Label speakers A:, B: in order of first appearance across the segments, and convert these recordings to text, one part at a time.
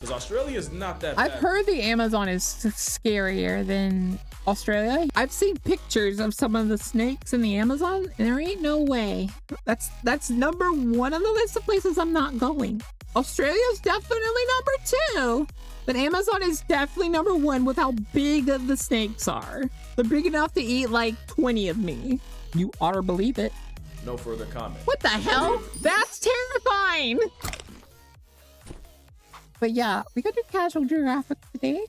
A: Because Australia is not that bad.
B: I've heard the Amazon is scarier than Australia. I've seen pictures of some of the snakes in the Amazon, and there ain't no way. That's number one on the list of places I'm not going. Australia's definitely number 2, but Amazon is definitely number 1 with how big the snakes are. They're big enough to eat like 20 of me. You ought to believe it.
A: No further comment.
B: What the hell? That's terrifying. But yeah, we got to casual Geographic today.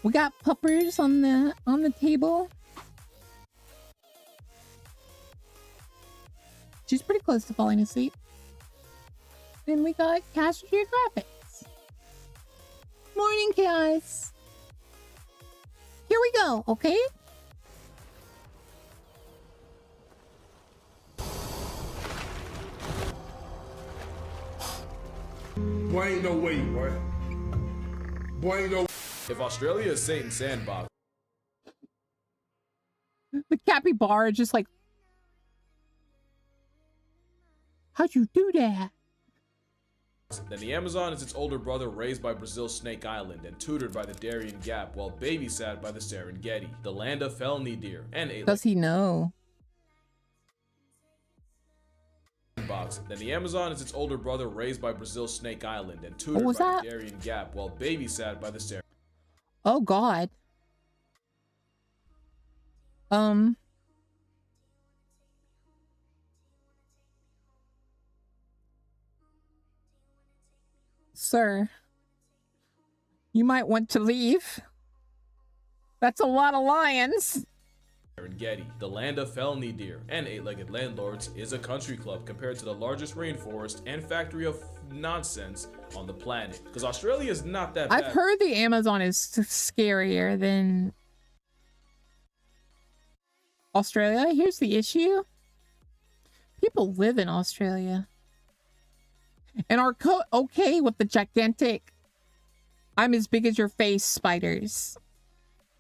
B: We got puppers on the table. She's pretty close to falling asleep. And we got casual Geographics. Morning, Chaos. Here we go, okay?
C: Boy, ain't no way, boy. Boy, ain't no.
A: If Australia is Satan's sandbox,
B: The capybara just like, how'd you do that?
A: then the Amazon is its older brother raised by Brazil's Snake Island and tutored by the Darien Gap while babysat by the Serengeti, the land of felony deer, and a
B: Does he know?
A: box. Then the Amazon is its older brother raised by Brazil's Snake Island and tutored
B: was
A: by
B: that?
A: the Darien Gap while babysat by the Serengeti.
B: Oh God. Sir, you might want to leave. That's a lot of lions.
A: Serengeti, the land of felony deer and eight-legged landlords, is a country club compared to the largest rainforest and factory of nonsense on the planet. Because Australia is not that bad.
B: I've heard the Amazon is scarier than Australia. Here's the issue. People live in Australia and are okay with the gigantic, I'm as big as your face spiders.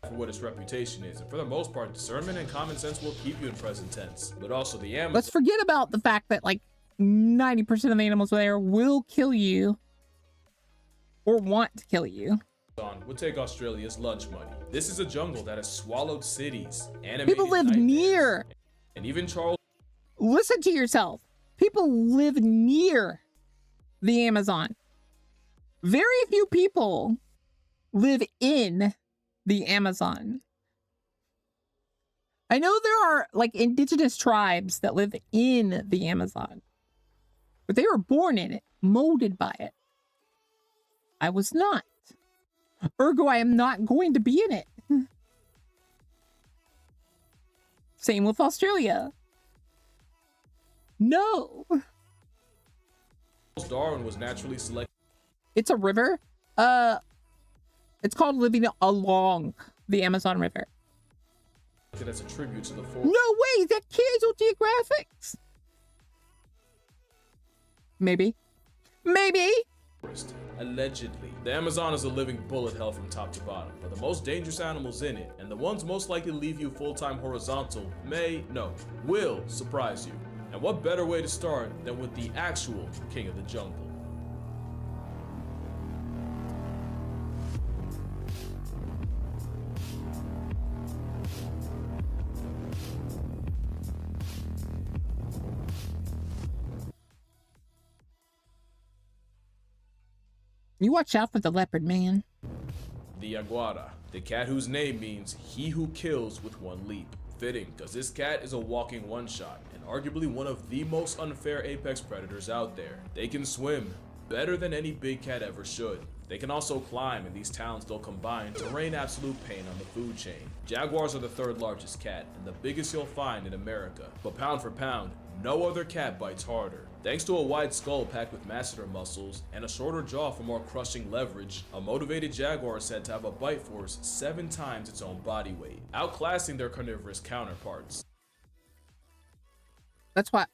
A: For what its reputation is, and for the most part, discernment and common sense will keep you in present tense. But also the Amazon.
B: Let's forget about the fact that like 90% of the animals there will kill you or want to kill you.
A: Would take Australia's lunch money. This is a jungle that has swallowed cities, animated
B: People live
A: nightmares,
B: near.
A: and even Charles.
B: Listen to yourself. People live near the Amazon. Very few people live in the Amazon. I know there are like indigenous tribes that live in the Amazon, but they were born in it, molded by it. I was not. Ergo, I am not going to be in it. Same with Australia. No.
A: Darwin was naturally selected.
B: It's a river. It's called living along the Amazon River.
A: As a tribute to the
B: No way, is that casual Geographics? Maybe. Maybe.
A: forest. Allegedly. The Amazon is a living bullet hell from top to bottom, but the most dangerous animals in it, and the ones most likely to leave you full-time horizontal, will surprise you. And what better way to start than with the actual king of the jungle?
B: You watch out for the leopard, man.
A: The Yaguara, the cat whose name means he who kills with one leap. Fitting, because this cat is a walking one-shot, and arguably one of the most unfair apex predators out there. They can swim better than any big cat ever should. They can also climb, and these talents they'll combine to rain absolute pain on the food chain. Jaguars are the third largest cat, and the biggest you'll find in America. But pound for pound, no other cat bites harder. Thanks to a wide skull packed with masseter muscles and a shorter jaw for more crushing leverage, a motivated jaguar is said to have a bite force 7 times its own body weight, outclassing their carnivorous counterparts.
B: That's right.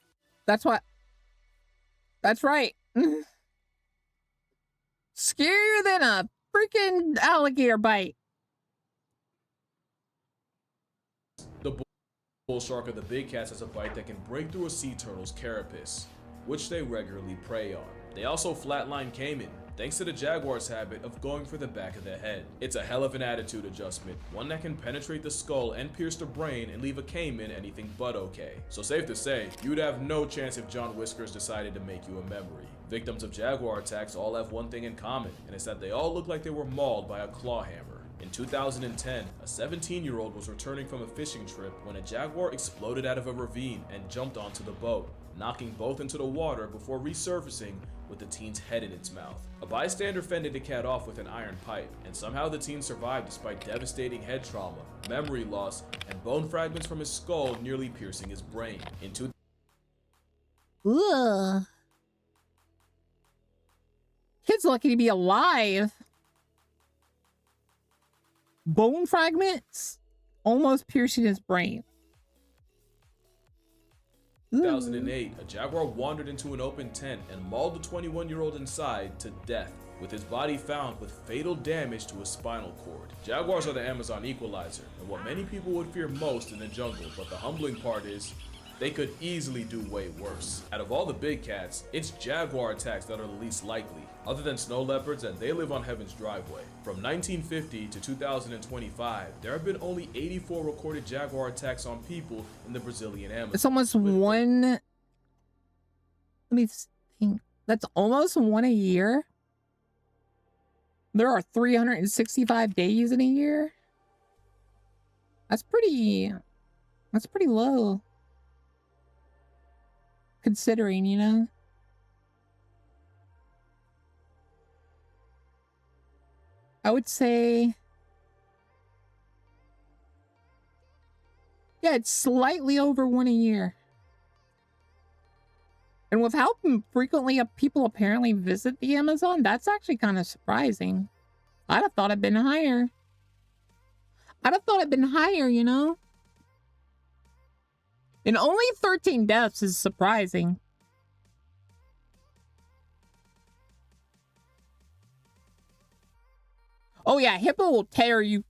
B: Scarier than a freaking alligator bite.
A: The bull shark of the big cats has a bite that can break through a sea turtle's carapace, which they regularly prey on. They also flatline caiman, thanks to the jaguar's habit of going for the back of the head. It's a hell of an attitude adjustment, one that can penetrate the skull and pierce the brain and leave a caiman anything but okay. So safe to say, you'd have no chance if John Whiskers decided to make you a memory. Victims of jaguar attacks all have one thing in common, and it's that they all look like they were mauled by a claw hammer. In 2010, a 17-year-old was returning from a fishing trip when a jaguar exploded out of a ravine and jumped onto the boat, knocking both into the water before resurfacing with the teen's head in its mouth. A bystander fended the cat off with an iron pipe, and somehow the teen survived despite devastating head trauma, memory loss, and bone fragments from his skull nearly piercing his brain.
B: Ugh. Kid's lucky to be alive. Bone fragments almost piercing his brain.
A: 2008, a jaguar wandered into an open tent and mauled the 21-year-old inside to death, with his body found with fatal damage to his spinal cord. Jaguars are the Amazon equalizer, and what many people would fear most in the jungle, but the humbling part is, they could easily do way worse. Out of all the big cats, it's jaguar attacks that are the least likely, other than snow leopards, and they live on heaven's driveway. From 1950 to 2025, there have been only 84 recorded jaguar attacks on people in the Brazilian Amazon.
B: It's almost one. Let me think. That's almost one a year. There are 365 days in a year. That's pretty low. Considering, you know. I would say, yeah, it's slightly over one a year. And with how frequently people apparently visit the Amazon, that's actually kind of surprising. I'd have thought it'd been higher. You know? And only 13 deaths is surprising. Oh yeah, hippo will tear you.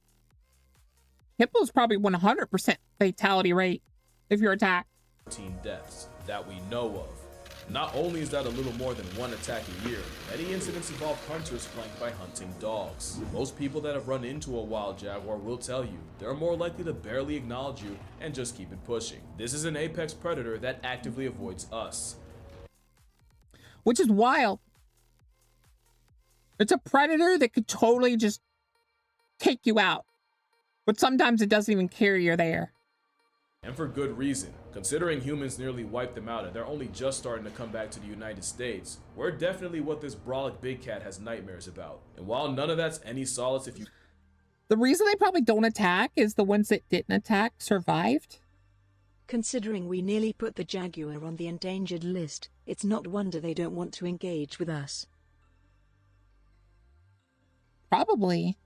B: Hippo's probably 100% fatality rate if you're attacked.
A: 13 deaths that we know of. Not only is that a little more than one attack a year, many incidents involve hunters flanked by hunting dogs. Most people that have run into a wild jaguar will tell you they're more likely to barely acknowledge you and just keep it pushing. This is an apex predator that actively avoids us.
B: Which is wild. It's a predator that could totally just take you out. But sometimes it doesn't even care you're there.
A: And for good reason. Considering humans nearly wiped them out and they're only just starting to come back to the United States, we're definitely what this brolic big cat has nightmares about. And while none of that's any solace if you...
B: The reason they probably don't attack is the ones that didn't attack survived.
D: Considering we nearly put the jaguar on the endangered list, it's not wonder they don't want to engage with us.
B: Probably.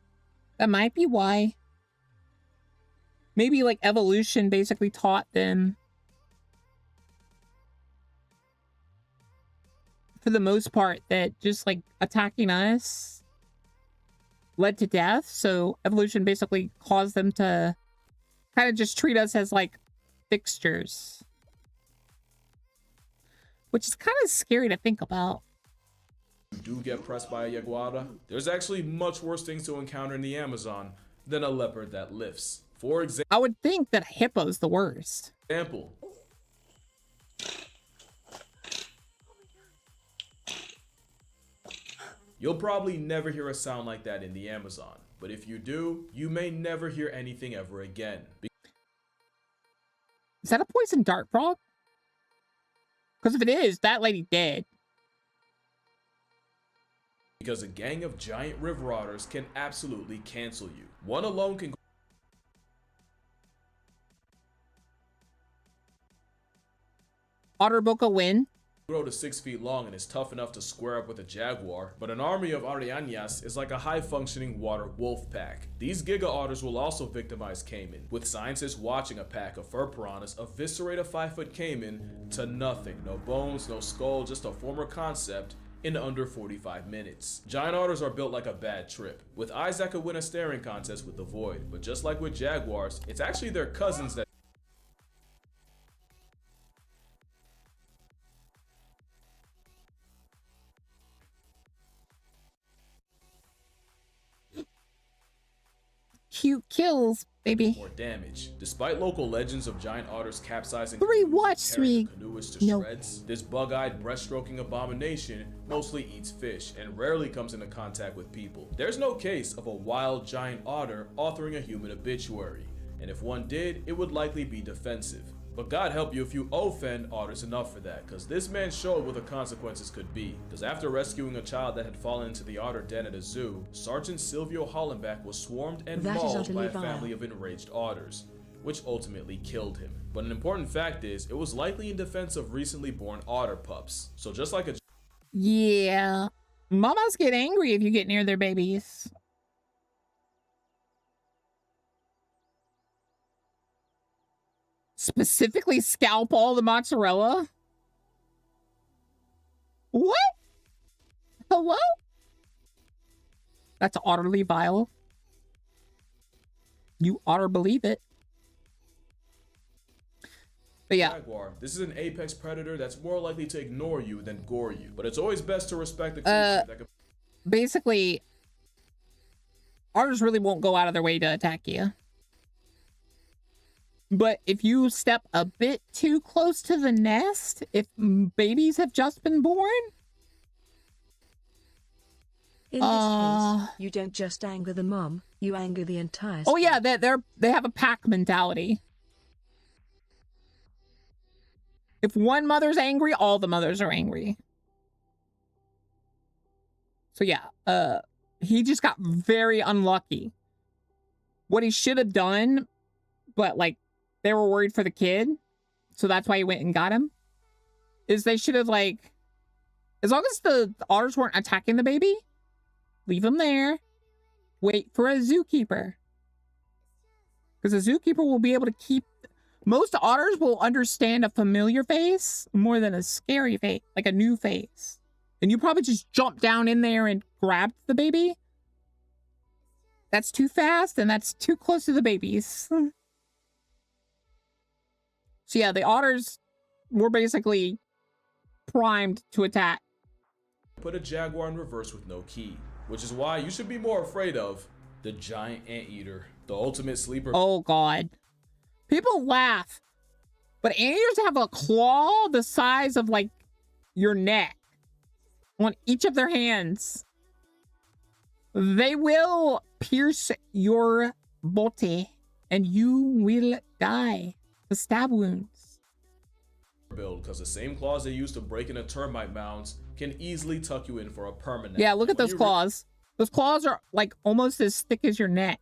B: That might be why. Maybe like evolution basically taught them, for the most part, that just like attacking us led to death. So evolution basically caused them to kind of just treat us as like fixtures. Which is kind of scary to think about.
A: You do get pressed by a jaguar, there's actually much worse things to encounter in the Amazon than a leopard that lifts. For example,
B: I would think that a hippo's the worst.
A: You'll probably never hear a sound like that in the Amazon, but if you do, you may never hear anything ever again.
B: Is that a poison dart frog? Because if it is, that lady dead.
A: Because a gang of giant river otters can absolutely cancel you. One alone can
B: Otter Boca win.
A: grow to 6 feet long and is tough enough to square up with a jaguar, but an army of arañas is like a high-functioning water wolf pack. These giga otters will also victimize caiman, with scientists watching a pack of fur piranhas eviscerate a 5-foot caiman to nothing. No bones, no skull, just a former concept in under 45 minutes. Giant otters are built like a bad trip, with eyes that could win a staring contest with the void, but just like with jaguars, it's actually their cousins that
B: cute kills, baby.
A: more damage. Despite local legends of giant otters capsizing
B: 3
A: canoes
B: watch
A: and tearing
B: 3.
A: the canoeists to
B: No.
A: shreds, this bug-eyed breaststroking abomination mostly eats fish and rarely comes into contact with people. There's no case of a wild giant otter authoring a human obituary, and if one did, it would likely be defensive. But God help you if you offend otters enough for that, cause this man showed what the consequences could be. Cause after rescuing a child that had fallen into the otter den at a zoo, Sergeant Silvio Hollenbach was swarmed and
D: That is
A: mauled
D: utterly
A: by a
D: vile.
A: family of enraged otters, which ultimately killed him. But an important fact is, it was likely in defense of recently born otter pups. So just like a
B: Yeah. Mamas get angry if you get near their babies. Specifically scalp all the mozzarella? What? Hello? That's utterly vile. You oughter believe it. But yeah.
A: jaguar, this is an apex predator that's more likely to ignore you than gore you. But it's always best to respect the creature that could
B: Basically, otters really won't go out of their way to attack you. But if you step a bit too close to the nest, if babies have just been born,
D: In this case, you don't just anger the mom, you anger the entire
B: oh yeah,
D: squad.
B: they have a pack mentality. If one mother's angry, all the mothers are angry. So yeah, he just got very unlucky. What he should have done, but like they were worried for the kid, so that's why he went and got him, is they should have, like, as long as the otters weren't attacking the baby, leave him there, wait for a zookeeper. Because a zookeeper will be able to keep, most otters will understand a familiar face more than a scary face, like a new face. And you probably just jump down in there and grab the baby. That's too fast and that's too close to the babies. So yeah, the otters were basically primed to attack.
A: put a jaguar in reverse with no key, which is why you should be more afraid of the giant anteater, the ultimate sleeper.
B: Oh god. People laugh, but anteaters have a claw the size of like your neck on each of their hands. They will pierce your body and you will die. The stab wounds.
A: Build, because the same claws they use to break into termite mounds can easily tuck you in for a permanent.
B: Yeah, look at
A: When
B: those
A: you
B: claws. Those claws are like almost as thick as your neck.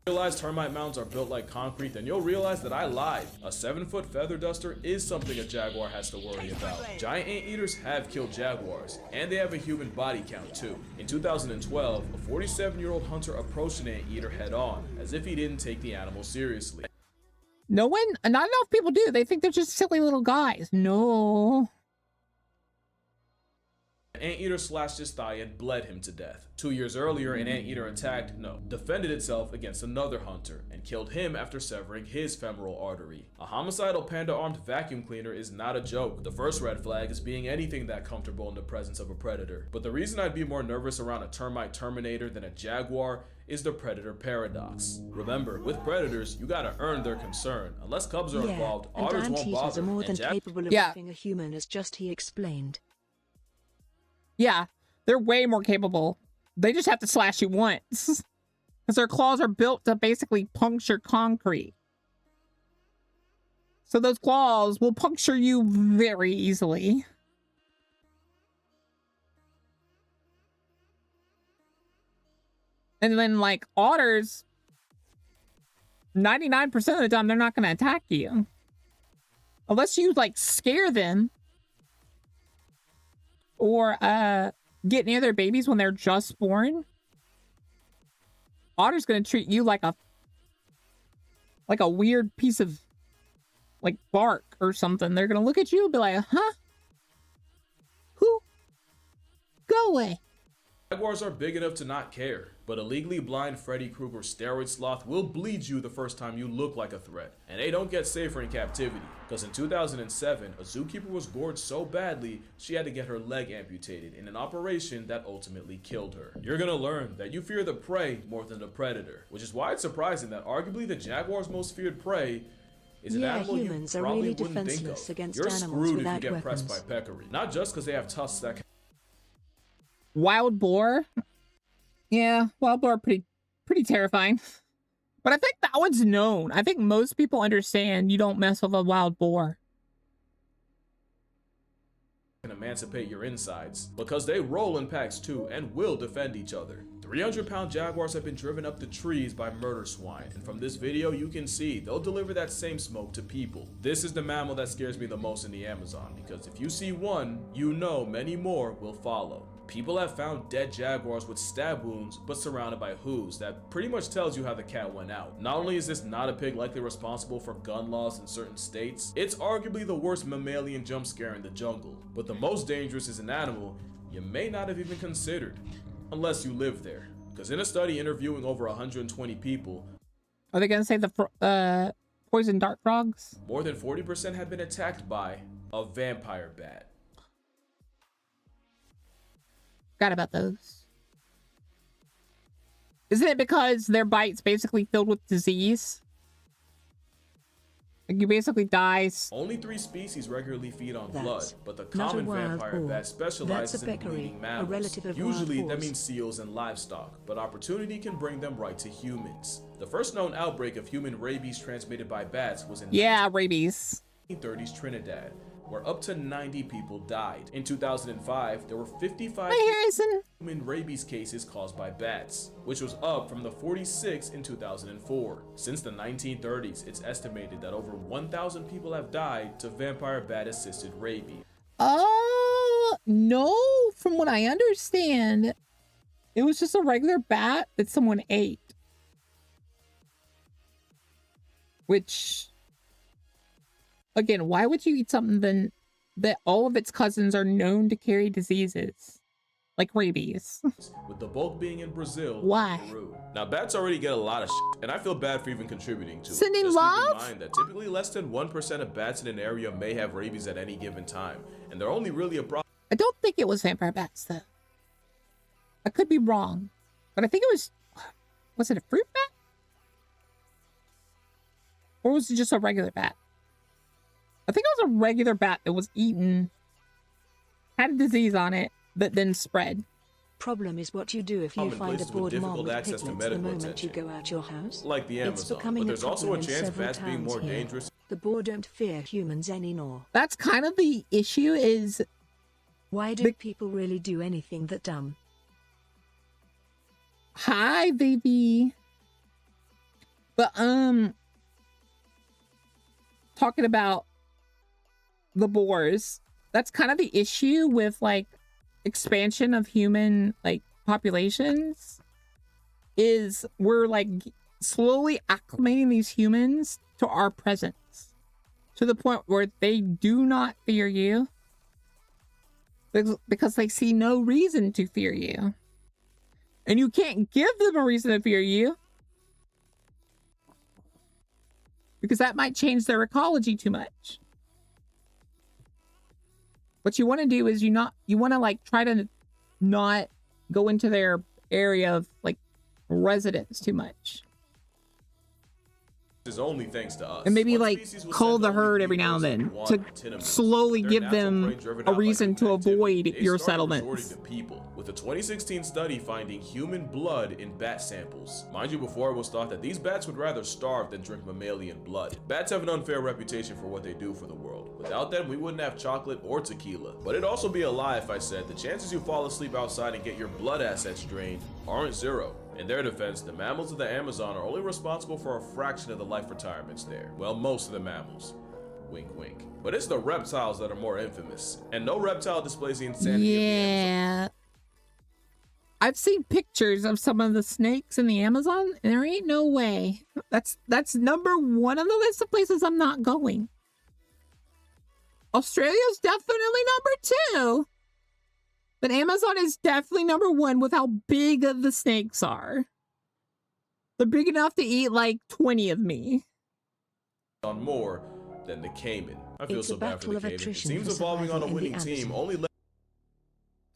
A: realize termite mounds are built like concrete, then you'll realize that I lied. A 7-foot feather duster is something a jaguar has to worry about. Giant anteaters have killed jaguars, and they have a human body count too. In 2012, a 47-year-old hunter approached an anteater head on, as if he didn't take the animal seriously.
B: No one, not enough people do. They think they're just silly little guys. No.
A: An anteater slashed his thigh and bled him to death. 2 years earlier, an anteater defended itself against another hunter and killed him after severing his femoral artery. A homicidal panda-armed vacuum cleaner is not a joke. The first red flag is being anything that comfortable in the presence of a predator. But the reason I'd be more nervous around a termite terminator than a jaguar is the predator paradox. Remember, with predators, you gotta earn their concern. Unless cubs are involved,
D: and
A: otters won't
D: anteaters
A: bother.
D: are more than
A: and
D: capable of
B: Yeah.
D: having a human, as just he explained.
B: Yeah, they're way more capable. They just have to slash you once. Because their claws are built to basically puncture concrete. So those claws will puncture you very easily. And then, like, otters, 99% of the time, they're not going to attack you. Unless you, like, scare them. Or, get near their babies when they're just born. Otter's going to treat you like a weird piece of, like, bark or something. They're going to look at you and be like, huh? Who? Go away.
A: Jaguars are big enough to not care, but a legally blind Freddy Krueger steroid sloth will bleed you the first time you look like a threat. And they don't get safer in captivity, because in 2007, a zookeeper was gored so badly, she had to get her leg amputated in an operation that ultimately killed her. You're gonna learn that you fear the prey more than the predator, which is why it's surprising that arguably the jaguar's most feared prey is an animal
D: humans
A: you
D: are
A: probably
D: really
A: wouldn't think
D: defenseless
A: of.
D: against
A: You're
D: animals
A: screwed if you
D: without
A: get pressed by
D: weapons.
A: peccary, not just because they have tusks that can
B: Wild boar? Yeah, wild boar are pretty terrifying. But I think that one's known. I think most people understand you don't mess with a wild boar.
A: emancipate your insides, because they roll in packs too and will defend each other. 300-pound jaguars have been driven up the trees by murder swine, and from this video you can see they'll deliver that same smoke to people. This is the mammal that scares me the most in the Amazon, because if you see one, you know many more will follow. People have found dead jaguars with stab wounds, but surrounded by hooves. That pretty much tells you how the cat went out. Not only is this not a pig likely responsible for gun laws in certain states, it's arguably the worst mammalian jump scare in the jungle. But the most dangerous is an animal you may not have even considered, unless you live there. Because in a study interviewing over 120 people,
B: are they gonna say the poison dart frogs?
A: More than 40% had been attacked by a vampire bat.
B: Forgot about those. Isn't it because their bite's basically filled with disease? Like you basically die.
A: Only 3 species regularly feed on
D: That's
A: blood, but the
D: not a
A: common
D: wild
A: vampire
D: boar.
A: bat specializes
D: That's a
A: in
D: peccary,
A: bleeding
D: a
A: mammals.
D: relative of
A: Usually
D: wild
A: that
D: boars.
A: means seals and livestock, but opportunity can bring them right to humans. The first known outbreak of human rabies transmitted by bats was in
B: Rabies.
A: 1930s Trinidad, where up to 90 people died. In 2005, there were 55
B: Hi, Harrison.
A: human rabies cases caused by bats, which was up from the 46 in 2004. Since the 1930s, it's estimated that over 1,000 people have died to vampire bat-assisted rabies.
B: No, from what I understand, it was just a regular bat that someone ate. Which, again, why would you eat something then that all of its cousins are known to carry diseases? Like rabies.
A: With the bulk being in Brazil
B: Why?
A: and Peru. Now, bats already get a lot of shit, and I feel bad for even contributing to it.
B: Sending
A: Just
B: love?
A: keep in mind that typically less than 1% of bats in an area may have rabies at any given time, and they're only really a problem.
B: I don't think it was vampire bats, though. I could be wrong. But I think it was it a fruit bat? Or was it just a regular bat? I think it was a regular bat that was eaten, had a disease on it, that then spread.
D: Problem is what you do if you
A: Common
D: find a
A: places with
D: bored mom
A: difficult
D: with
A: access to
D: piglets the
A: medical
D: moment you
A: attention.
D: go out your house.
A: Like the
D: It's
A: Amazon,
D: becoming
A: but there's also a
D: problem in
A: chance
D: several
A: bats being
D: towns
A: more
D: here.
A: dangerous.
D: The boar don't fear humans anymore.
B: That's kind of the issue is,
D: Why do people really do anything that dumb?
B: hi, baby. But, talking about the boars, that's kind of the issue with, like, expansion of human, like, populations, is we're, like, slowly acclimating these humans to our presence, to the point where they do not fear you, because they see no reason to fear you. And you can't give them a reason to fear you, because that might change their ecology too much. What you want to do is you want to like try to not go into their area of like residence too much.
A: Is only thanks to us.
B: And maybe
A: One
B: like
A: species will
B: cull
A: send
B: the
A: only
B: herd every now and then
A: people
B: to
A: one tenement.
B: slowly
A: Their
B: give
A: natural
B: them
A: prey driven
B: a
A: out by
B: reason
A: human
B: to
A: activity.
B: avoid
A: They
B: your
A: started resorting
B: settlements.
A: to people, with a 2016 study finding human blood in bat samples. Mind you, before it was thought that these bats would rather starve than drink mammalian blood. Bats have an unfair reputation for what they do for the world. Without them, we wouldn't have chocolate or tequila. But it'd also be a lie if I said the chances you fall asleep outside and get your blood assets drained aren't zero. In their defense, the mammals of the Amazon are only responsible for a fraction of the life retirements there. Well, most of the mammals. Wink, wink. But it's the reptiles that are more infamous. And no reptile displays the insanity of the Amazon.
B: Yeah. I've seen pictures of some of the snakes in the Amazon, and there ain't no way. That's number one on the list of places I'm not going. Australia's definitely number 2. But Amazon is definitely number one with how big the snakes are. They're big enough to eat like 20 of me.
A: On more than the Cayman. I feel
D: It's
A: so
D: a
A: bad for the
D: battle of
A: Cayman. It
D: attrition
A: seems
D: for
A: evolving on a
D: survival in
A: winning
D: the
A: team
D: Amazon.
A: only led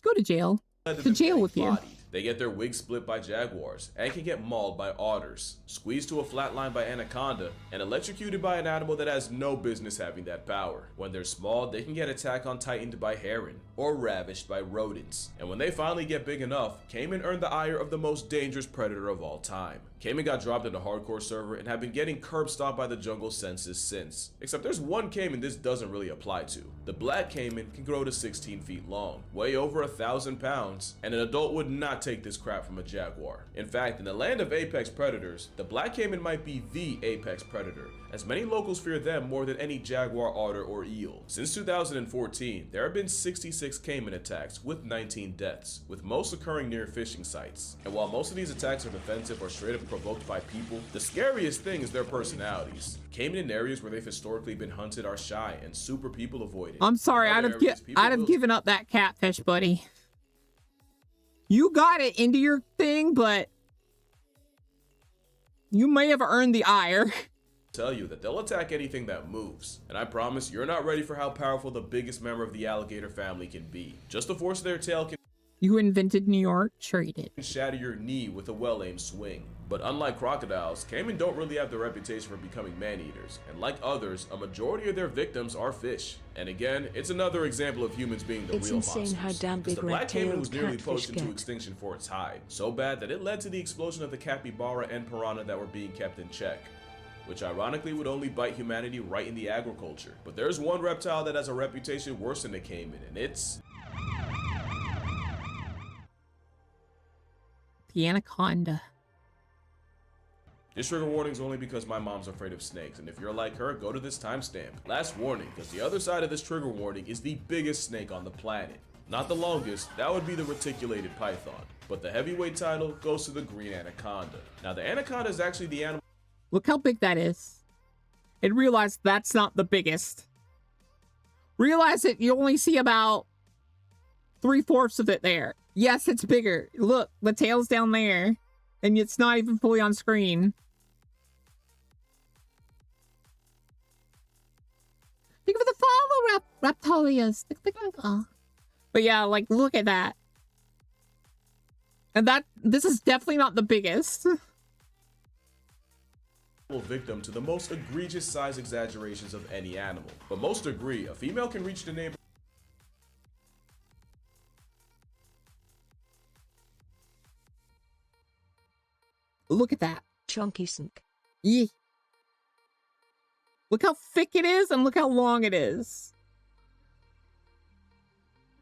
B: Go to jail.
A: to
B: To
A: them
B: jail
A: getting
B: with you.
A: bodied. They get their wigs split by jaguars, and can get mauled by otters, squeezed to a flat line by anaconda, and electrocuted by an animal that has no business having that power. When they're small, they can get attack on tightened by heron, or ravished by rodents. And when they finally get big enough, Cayman earned the ire of the most dangerous predator of all time. Cayman got dropped into hardcore server and have been getting curb stomped by the jungle census since. Except there's one Cayman this doesn't really apply to. The black Cayman can grow to 16 feet long, weigh over 1,000 pounds, and an adult would not take this crap from a jaguar. In fact, in the land of apex predators, the black Cayman might be the apex predator, as many locals fear them more than any jaguar, otter, or eel. Since 2014, there have been 66 Cayman attacks with 19 deaths, with most occurring near fishing sites. And while most of these attacks are defensive or straight up provoked by people, the scariest thing is their personalities. Cayman in areas where they've historically been hunted are shy and super people avoided.
B: I'm sorry,
A: In
B: I'd
A: other
B: have,
A: areas, people
B: I'd have
A: will-
B: given up that catfish, buddy. You got it into your thing, but you may have earned the ire.
A: tell you that they'll attack anything that moves. And I promise you're not ready for how powerful the biggest member of the alligator family can be. Just the force of their tail can
B: You invented New York? Sure you did.
A: shatter your knee with a well-aimed swing. But unlike crocodiles, Cayman don't really have the reputation for becoming man-eaters, and like others, a majority of their victims are fish. And again, it's another example of humans being the
D: It's
A: real
D: insane
A: monsters.
D: how damn
A: 'Cause
D: big
A: the black Cayman was
D: red-tailed
A: nearly
D: catfish
A: poached into
D: get.
A: extinction for its hide, so bad that it led to the explosion of the capybara and piranha that were being kept in check, which ironically would only bite humanity right in the agriculture. But there's one reptile that has a reputation worse than the Cayman, and it's
B: The anaconda.
A: this trigger warning is only because my mom's afraid of snakes, and if you're like her, go to this timestamp. Last warning, because the other side of this trigger warning is the biggest snake on the planet. Not the longest, that would be the reticulated python. But the heavyweight title goes to the green anaconda. Now the anaconda is actually the animal
B: Look how big that is. And realize that's not the biggest. Realize that you only see about 3/4 of it there. Yes, it's bigger. Look, the tail's down there. And it's not even fully on screen. Think of the follow Raptolias. But yeah, like, look at that. And this is definitely not the biggest.
A: victim to the most egregious size exaggerations of any animal. But most agree, a female can reach the neighbor
B: Look at that.
D: Chunky sink.
B: Yeah. Look how thick it is and look how long it is.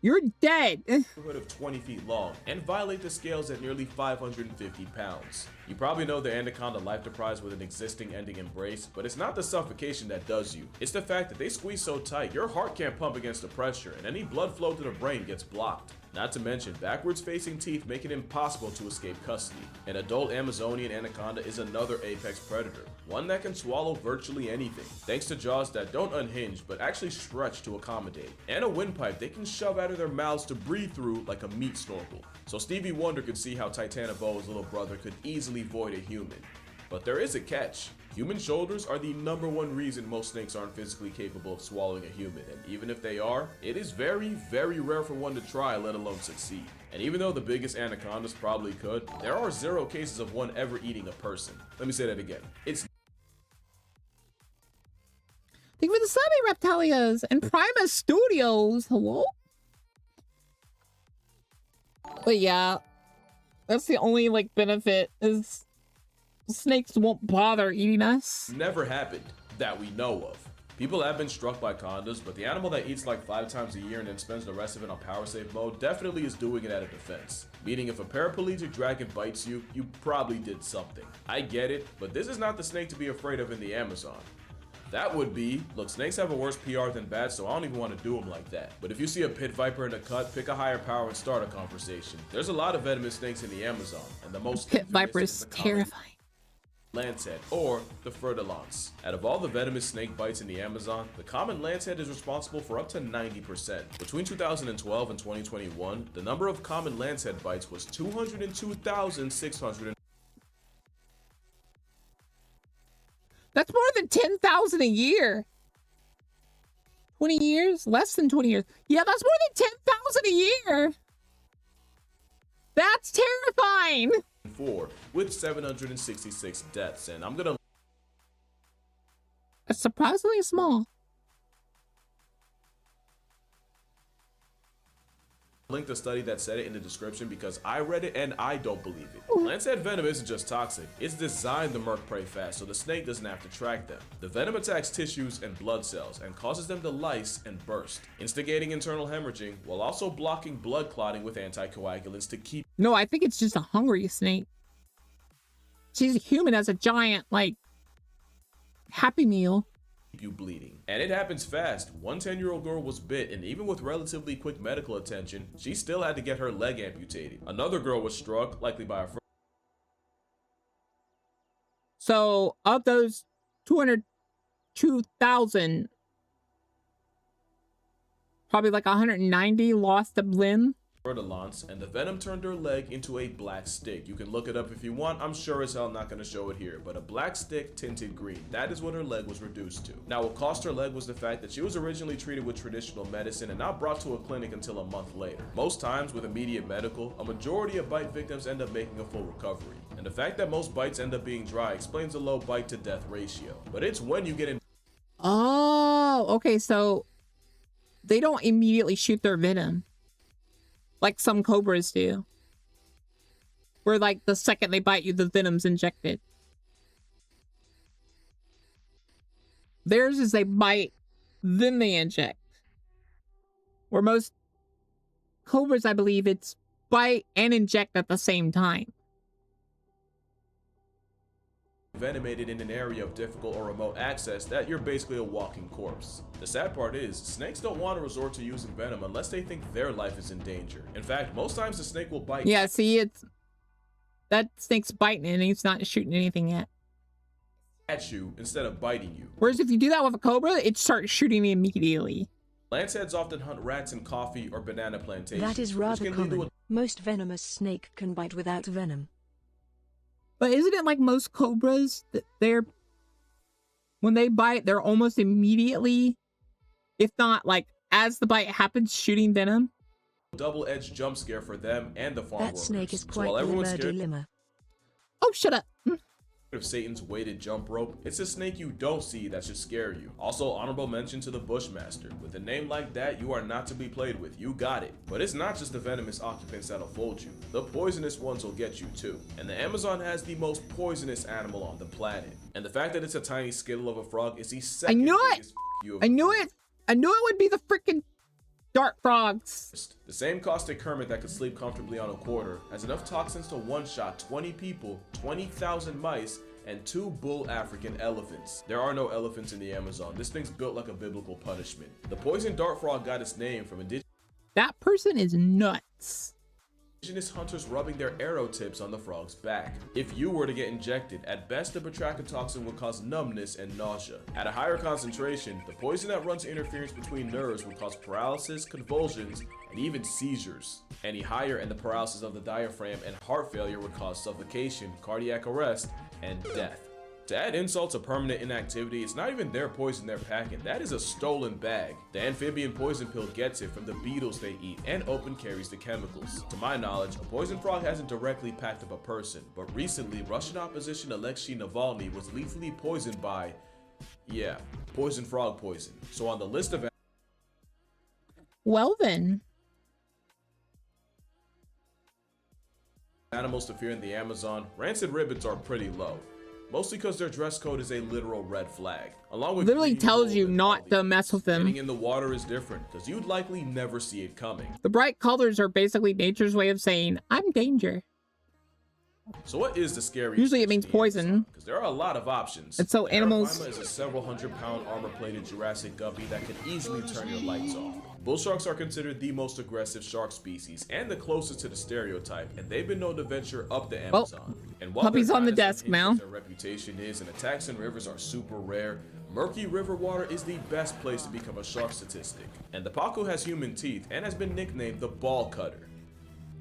B: You're dead.
A: neighborhood of 20 feet long and violate the scales at nearly 550 pounds. You probably know the anaconda life deprives with an existing ending embrace, but it's not the suffocation that does you. It's the fact that they squeeze so tight, your heart can't pump against the pressure and any blood flow to the brain gets blocked. Not to mention, backwards facing teeth make it impossible to escape custody. An adult Amazonian anaconda is another apex predator, one that can swallow virtually anything, thanks to jaws that don't unhinge but actually stretch to accommodate, and a windpipe they can shove out of their mouths to breathe through like a meat snorkel. So Stevie Wonder could see how Titanoboa's little brother could easily void a human. But there is a catch. Human shoulders are the #1 reason most snakes aren't physically capable of swallowing a human, and even if they are, it is very, very rare for one to try, let alone succeed. And even though the biggest anacondas probably could, there are 0 cases of one ever eating a person. Let me say that again. It's
B: Think of the semi-reptilias and Primus Studios. Hello? But yeah, that's the only like benefit is snakes won't bother eating us.
A: never happened that we know of. People have been struck by condas, but the animal that eats like 5 times a year and then spends the rest of it on power save mode definitely is doing it out of defense. Meaning if a paraplegic dragon bites you, you probably did something. I get it, but this is not the snake to be afraid of in the Amazon. That would be, look, snakes have a worse PR than bats, so I don't even want to do them like that. But if you see a pit viper in a cut, pick a higher power and start a conversation. There's a lot of venomous snakes in the Amazon, and the most
B: Pit
A: infamous
B: viper
A: is
B: is
A: the common
B: terrifying.
A: lancehead, or the fer-de-lance. Out of all the venomous snake bites in the Amazon, the common lancehead is responsible for up to 90%. Between 2012 and 2021, the number of common lancehead bites was 202,600.
B: That's more than 10,000 a year. 20 years? Less than 20 years. Yeah, that's more than 10,000 a year. That's terrifying.
A: With 766 deaths, and I'm gonna
B: That's surprisingly small.
A: link the study that said it in the description because I read it and I don't believe it. Lancehead venom isn't just toxic, it's designed to murk prey fast so the snake doesn't have to track them. The venom attacks tissues and blood cells and causes them to lyse and burst, instigating internal hemorrhaging while also blocking blood clotting with anticoagulants to keep
B: No, I think it's just a hungry snake. She's human as a giant, like, Happy Meal.
A: you bleeding. And it happens fast. One 10-year-old girl was bit, and even with relatively quick medical attention, she still had to get her leg amputated. Another girl was struck, likely by a
B: So, of those 202,000, probably like 190 lost a limb.
A: fer-de-lance, and the venom turned her leg into a black stick. You can look it up if you want. I'm sure as hell not going to show it here, but a black stick tinted green. That is what her leg was reduced to. Now, what cost her leg was the fact that she was originally treated with traditional medicine and not brought to a clinic until a month later. Most times with immediate medical, a majority of bite victims end up making a full recovery. And the fact that most bites end up being dry explains the low bite to death ratio. But it's when you get in.
B: Oh, okay, so they don't immediately shoot their venom like some cobras do, where like the second they bite you, the venom's injected. Theirs is they bite, then they inject. Where most cobras, I believe, it's bite and inject at the same time.
A: Venomated in an area of difficult or remote access that you're basically a walking corpse. The sad part is, snakes don't want to resort to using venom unless they think their life is in danger. In fact, most times the snake will bite
B: Yeah, see, it's that snake's biting and he's not shooting anything
A: at you instead of biting you.
B: Whereas if you do that with a cobra, it starts shooting immediately.
A: Lanceheads often hunt rats in coffee or banana plantations.
D: That is rather common. Most venomous snake can bite without venom.
B: But isn't it like most cobras that when they bite, they're almost immediately, if not like as the bite happens, shooting venom?
A: Double-edged jump scare for them and the farm
D: That
A: workers.
D: snake is
A: So
D: quite
A: while
D: the
A: everyone's
D: murder
A: scared
D: limmer.
B: Oh, shut up.
A: of Satan's weighted jump rope, it's a snake you don't see that should scare you. Also, honorable mention to the Bushmaster. With a name like that, you are not to be played with. You got it. But it's not just the venomous occupants that'll fold you. The poisonous ones will get you too. And the Amazon has the most poisonous animal on the planet. And the fact that it's a tiny skittle of a frog is the second
B: knew it!
A: biggest you of
B: I knew it would be the freaking dart frogs.
A: The same caustic hermit that could sleep comfortably on a quarter has enough toxins to one-shot 20 people, 20,000 mice, and 2 bull African elephants. There are no elephants in the Amazon. This thing's built like a biblical punishment. The poison dart frog got its name from
B: That person is nuts.
A: indigenous hunters rubbing their arrow tips on the frog's back. If you were to get injected, at best the batrachotoxin would cause numbness and nausea. At a higher concentration, the poison that runs interference between nerves would cause paralysis, convulsions, and even seizures. Any higher and the paralysis of the diaphragm and heart failure would cause suffocation, cardiac arrest, and death. To add insult to permanent inactivity, it's not even their poison they're packing, that is a stolen bag. The amphibian poison pill gets it from the beetles they eat and open carries the chemicals. To my knowledge, a poison frog hasn't directly packed up a person, but recently Russian opposition Alexei Navalny was lethally poisoned by, poison frog poison. So on the list of
B: Well then.
A: animals to fear in the Amazon, rancid ribbits are pretty low. Mostly because their dress code is a literal red flag. Along with
B: Literally
A: green,
B: tells
A: gold,
B: you
A: and
B: not to mess with them.
A: Getting in the water is different, because you'd likely never see it coming.
B: The bright colors are basically nature's way of saying, I'm danger.
A: So what is the scariest?
B: Usually it means poison.
A: Because there are a lot of options.
B: And so animals...
A: Arapaima is a several hundred-pound armor-plated Jurassic guppy that can easily turn your lights off. Bull sharks are considered the most aggressive shark species and the closest to the stereotype, and they've been known to venture up the Amazon. And while
B: puppy's
A: their
B: on the
A: kindness
B: desk
A: unhinges
B: now.
A: their reputation is, and attacks in rivers are super rare, murky river water is the best place to become a shark statistic. And the pacu has human teeth and has been nicknamed the ball cutter.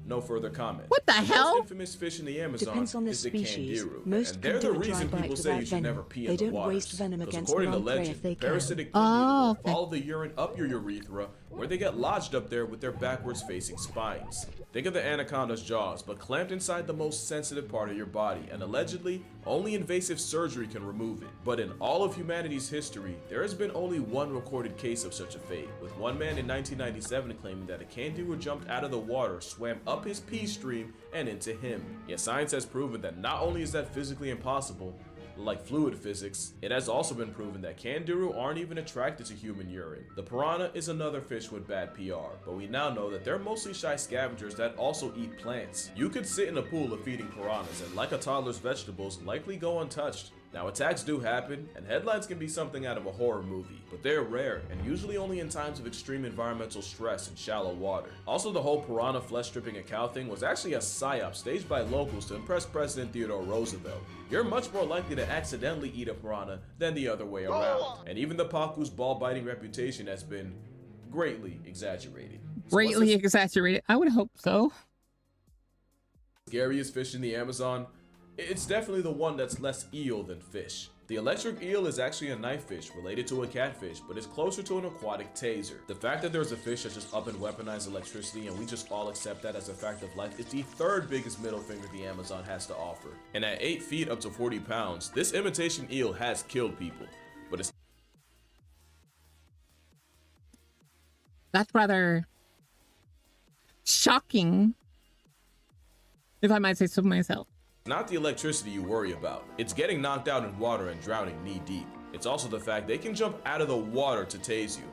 A: No further comment.
B: What the
A: most
B: hell?
A: infamous fish in the Amazon
D: Depends on the
A: is the
D: species.
A: candiru,
D: Most
A: and they're
D: can
A: the
D: do a dry
A: reason
D: bite
A: people say
D: without
A: you should
D: venom.
A: never pee
D: They
A: in the
D: don't
A: waters.
D: waste venom
A: 'Cause
D: against
A: according to
D: non-prey
A: legend,
D: if they can.
A: parasitic
B: Oh,
A: candiru will
B: okay.
A: follow the urine up your urethra, where they get lodged up there with their backwards facing spines. Think of the anaconda's jaws, but clamped inside the most sensitive part of your body, and allegedly, only invasive surgery can remove it. But in all of humanity's history, there has been only one recorded case of such a fate, with one man in 1997 claiming that a candiru jumped out of the water, swam up his pee stream, and into him. Yet science has proven that not only is that physically impossible, like fluid physics, it has also been proven that candiru aren't even attracted to human urine. The piranha is another fish with bad PR, but we now know that they're mostly shy scavengers that also eat plants. You could sit in a pool of feeding piranhas and, like a toddler's vegetables, likely go untouched. Now, attacks do happen, and headlines can be something out of a horror movie, but they're rare and usually only in times of extreme environmental stress and shallow water. Also, the whole piranha flesh stripping a cow thing was actually a psyop staged by locals to impress President Theodore Roosevelt. You're much more likely to accidentally eat a piranha than the other way around. And even the pacu's ball-biting reputation has been greatly exaggerated. So what's
B: Greatly
A: the
B: exaggerated. I would hope so.
A: scariest fish in the Amazon? It's definitely the one that's less eel than fish. The electric eel is actually a knife fish related to a catfish, but is closer to an aquatic taser. The fact that there's a fish that's just up and weaponized electricity and we just all accept that as a fact of life is the third biggest middle finger the Amazon has to offer. And at 8 feet up to 40 pounds, this imitation eel has killed people, but it's
B: That's rather shocking, if I might say so myself.
A: not the electricity you worry about. It's getting knocked out in water and drowning knee deep. It's also the fact they can jump out of the water to tase you,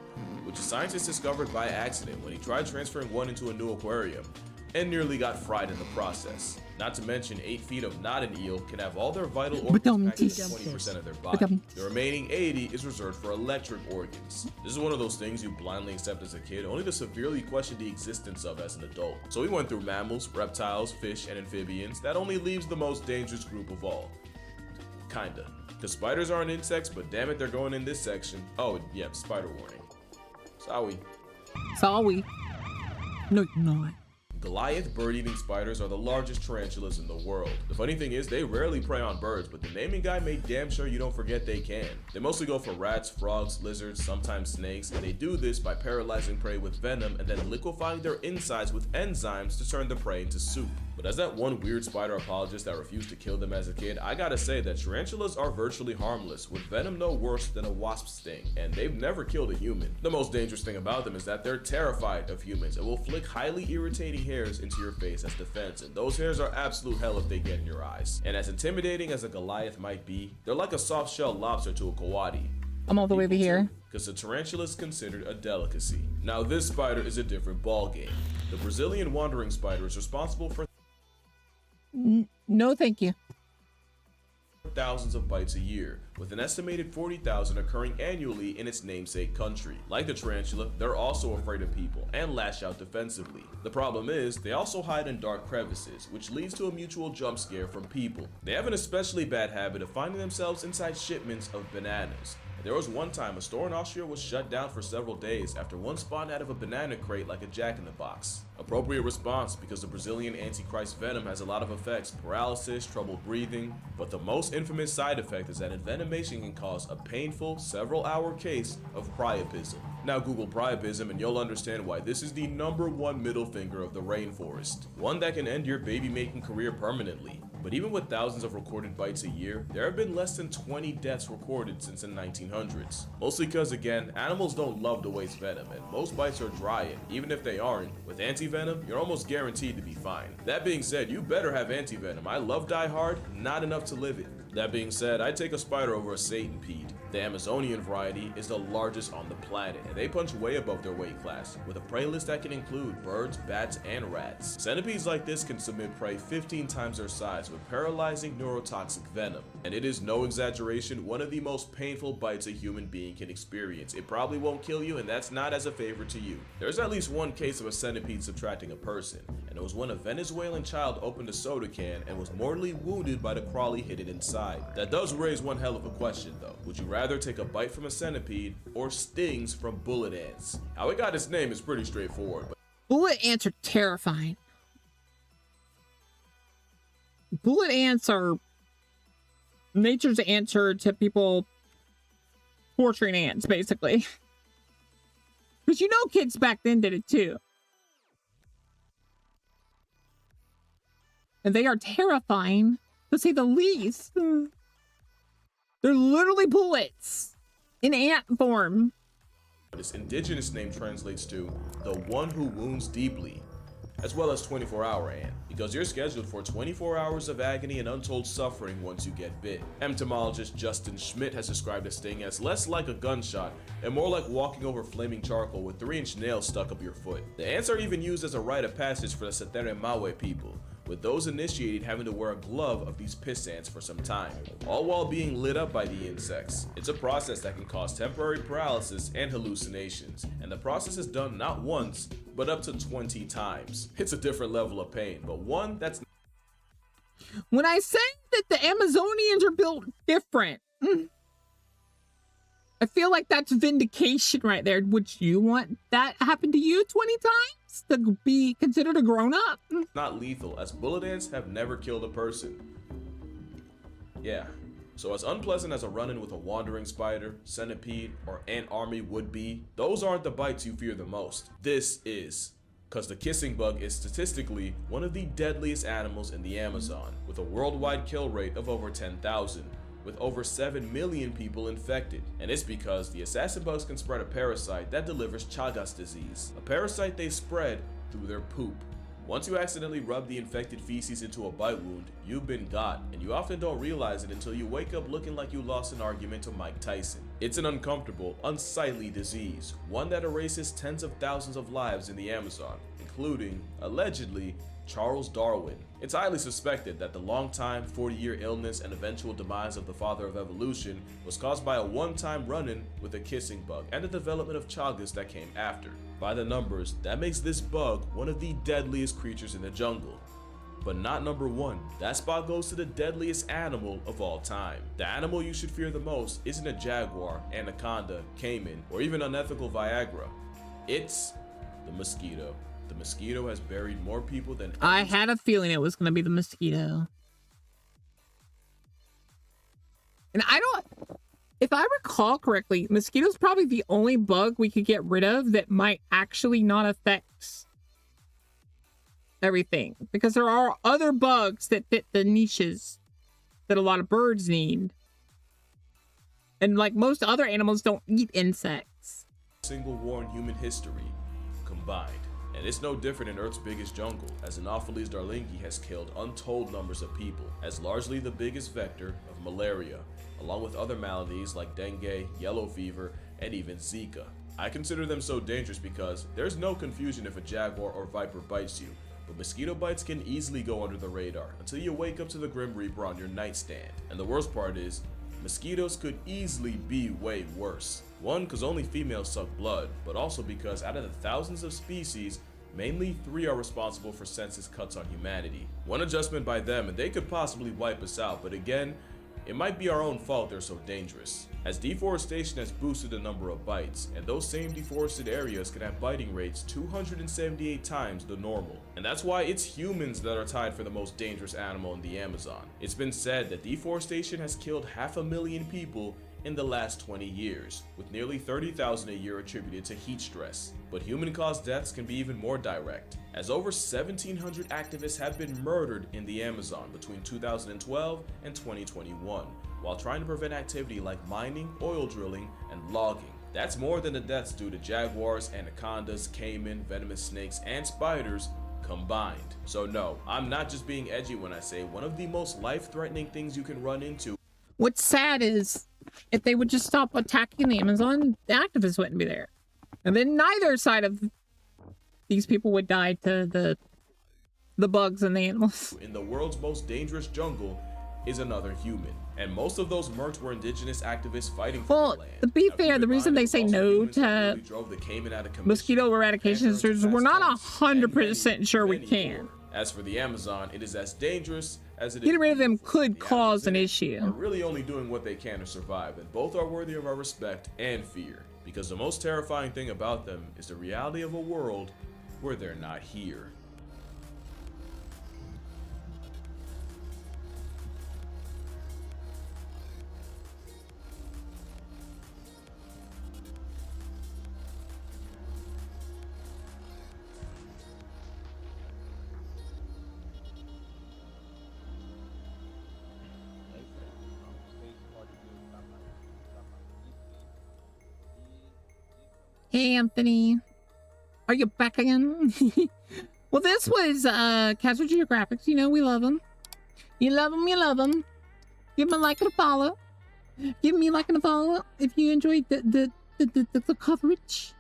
A: which a scientist discovered by accident when he tried transferring one into a new aquarium and nearly got fried in the process. Not to mention 8 feet of not an eel can have all their vital organs packed into 20% of their body. The remaining 80 is reserved for electric organs. This is one of those things you blindly accept as a kid, only to severely question the existence of as an adult. So we went through mammals, reptiles, fish, and amphibians. That only leaves the most dangerous group of all. Kinda. Because spiders aren't insects, but damn it, they're going in this section. Oh, yeah, spider warning. Sorry.
B: Sorry. No, you're not.
A: Goliath bird-eating spiders are the largest tarantulas in the world. The funny thing is, they rarely prey on birds, but the naming guy made damn sure you don't forget they can. They mostly go for rats, frogs, lizards, sometimes snakes, and they do this by paralyzing prey with venom and then liquefying their insides with enzymes to turn the prey into soup. But as that one weird spider apologist that refused to kill them as a kid, I gotta say that tarantulas are virtually harmless, with venom no worse than a wasp sting, and they've never killed a human. The most dangerous thing about them is that they're terrified of humans and will flick highly irritating hairs into your face as defense, and those hairs are absolute hell if they get in your eyes. And as intimidating as a Goliath might be, they're like a soft-shell lobster to a coati.
B: I'm all the way over here.
A: Because the tarantula is considered a delicacy. Now this spider is a different ballgame. The Brazilian wandering spider is responsible for
B: No, thank you.
A: thousands of bites a year, with an estimated 40,000 occurring annually in its namesake country. Like the tarantula, they're also afraid of people and lash out defensively. The problem is, they also hide in dark crevices, which leads to a mutual jump scare from people. They have an especially bad habit of finding themselves inside shipments of bananas. There was one time a store in Austria was shut down for several days after one spawned out of a banana crate like a jack-in-the-box. Appropriate response, because the Brazilian Antichrist venom has a lot of effects: paralysis, trouble breathing, but the most infamous side effect is that envenomation can cause a painful, several-hour case of priapism. Now Google priapism and you'll understand why this is the #1 middle finger of the rainforest, one that can end your baby-making career permanently. But even with thousands of recorded bites a year, there have been less than 20 deaths recorded since the 1900s. Mostly because, again, animals don't love to waste venom, and most bites are dry, and even if they aren't, with anti-venom, you're almost guaranteed to be fine. That being said, you better have anti-venom. I love Die Hard, not enough to live it. That being said, I'd take a spider over a Satan Pete. The Amazonian variety is the largest on the planet, and they punch way above their weight class, with a prey list that can include birds, bats, and rats. Centipedes like this can submit prey 15 times their size with paralyzing neurotoxic venom, and it is no exaggeration one of the most painful bites a human being can experience. It probably won't kill you, and that's not as a favor to you. There's at least one case of a centipede subtracting a person, and it was when a Venezuelan child opened a soda can and was mortally wounded by the crawly hidden inside. That does raise one hell of a question though. Would you rather take a bite from a centipede or stings from bullet ants? How it got its name is pretty straightforward, but
B: Bullet ants are terrifying. Bullet ants are nature's answer to people torturing ants, basically. Because you know kids back then did it too. And they are terrifying, to say the least. They're literally bullets in ant form.
A: this indigenous name translates to the one who wounds deeply, as well as 24-hour ant, because you're scheduled for 24 hours of agony and untold suffering once you get bit. Entomologist Justin Schmidt has described this sting as less like a gunshot and more like walking over flaming charcoal with 3-inch nails stuck up your foot. The ants are even used as a rite of passage for the Setere Mawe people, with those initiated having to wear a glove of these piss ants for some time, all while being lit up by the insects. It's a process that can cause temporary paralysis and hallucinations, and the process is done not once, but up to 20 times. It's a different level of pain, but one that's...
B: When I say that the Amazonians are built different, I feel like that's vindication right there. Would you want that happen to you 20 times to be considered a grown-up?
A: not lethal, as bullet ants have never killed a person. Yeah, so as unpleasant as a run-in with a wandering spider, centipede, or ant army would be, those aren't the bites you fear the most. This is. Because the kissing bug is statistically one of the deadliest animals in the Amazon, with a worldwide kill rate of over 10,000. With over 7 million people infected. And it's because the assassin bugs can spread a parasite that delivers Chagas disease, a parasite they spread through their poop. Once you accidentally rub the infected feces into a bite wound, you've been got, and you often don't realize it until you wake up looking like you lost an argument to Mike Tyson. It's an uncomfortable, unsightly disease, one that erases tens of thousands of lives in the Amazon, including, allegedly, Charles Darwin. It's highly suspected that the long-time 40-year illness and eventual demise of the father of evolution was caused by a one-time run-in with a kissing bug and the development of Chagas that came after. By the numbers, that makes this bug one of the deadliest creatures in the jungle. But not number one. That spot goes to the deadliest animal of all time. The animal you should fear the most isn't a jaguar, anaconda, caiman, or even unethical Viagra. It's the mosquito. The mosquito has buried more people than...
B: I had a feeling it was going to be the mosquito. And if I recall correctly, mosquito's probably the only bug we could get rid of that might actually not affect everything. Because there are other bugs that fit the niches that a lot of birds need. And like most other animals don't eat insects.
A: Single war in human history combined. And it's no different in Earth's biggest jungle, as Anopheles darlingi has killed untold numbers of people, as largely the biggest vector of malaria, along with other maladies like dengue, yellow fever, and even Zika. I consider them so dangerous because there's no confusion if a jaguar or viper bites you, but mosquito bites can easily go under the radar until you wake up to the Grim Reaper on your nightstand. And the worst part is, mosquitoes could easily be way worse. One, because only females suck blood, but also because out of the thousands of species, mainly 3 are responsible for census cuts on humanity. One adjustment by them and they could possibly wipe us out, but again, it might be our own fault they're so dangerous, as deforestation has boosted the number of bites, and those same deforested areas can have biting rates 278 times the normal. And that's why it's humans that are tied for the most dangerous animal in the Amazon. It's been said that deforestation has killed 500,000 people in the last 20 years, with nearly 30,000 a year attributed to heat stress. But human-caused deaths can be even more direct, as over 1,700 activists have been murdered in the Amazon between 2012 and 2021, while trying to prevent activity like mining, oil drilling, and logging. That's more than the deaths due to jaguars, anacondas, caiman, venomous snakes, and spiders combined. So no, I'm not just being edgy when I say one of the most life-threatening things you can run into.
B: What's sad is if they would just stop attacking the Amazon, the activists wouldn't be there. And then neither side of these people would die to the bugs and the animals.
A: In the world's most dangerous jungle is another human. And most of those mercs were indigenous activists fighting for
B: Well,
A: the land.
B: to be
A: Now,
B: fair,
A: keep
B: the
A: in
B: reason
A: mind,
B: they
A: it was
B: say
A: also
B: no
A: humans that
B: to
A: really drove the Cayman out of commission.
B: mosquito eradications,
A: Transferring to
B: we're not
A: fast cuts and
B: 100% sure we
A: many
B: can.
A: more. As for the Amazon, it is as dangerous as it is.
B: Getting rid of them
A: beautiful.
B: could
A: The
B: cause an
A: animals in
B: issue.
A: it are really only doing what they can to survive, and both are worthy of our respect and fear. Because the most terrifying thing about them is the reality of a world where they're not here.
B: Hey, Anthony. Are you back again? Well, this was Casual Geographic. You know, we love them. You love them, you love them. Give them a like and a follow. Give me a like and a follow if you enjoyed the coverage.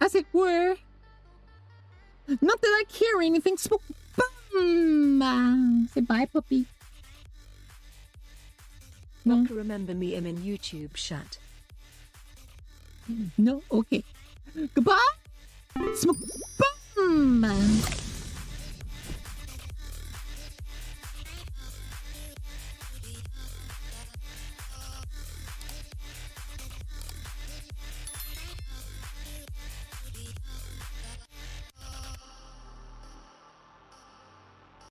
B: As it were. Not that I carry anything smoke. Boom! Say bye, puppy. No,
D: Boka remember me in YouTube chat.
B: no, okay. Goodbye. Smoke. Boom!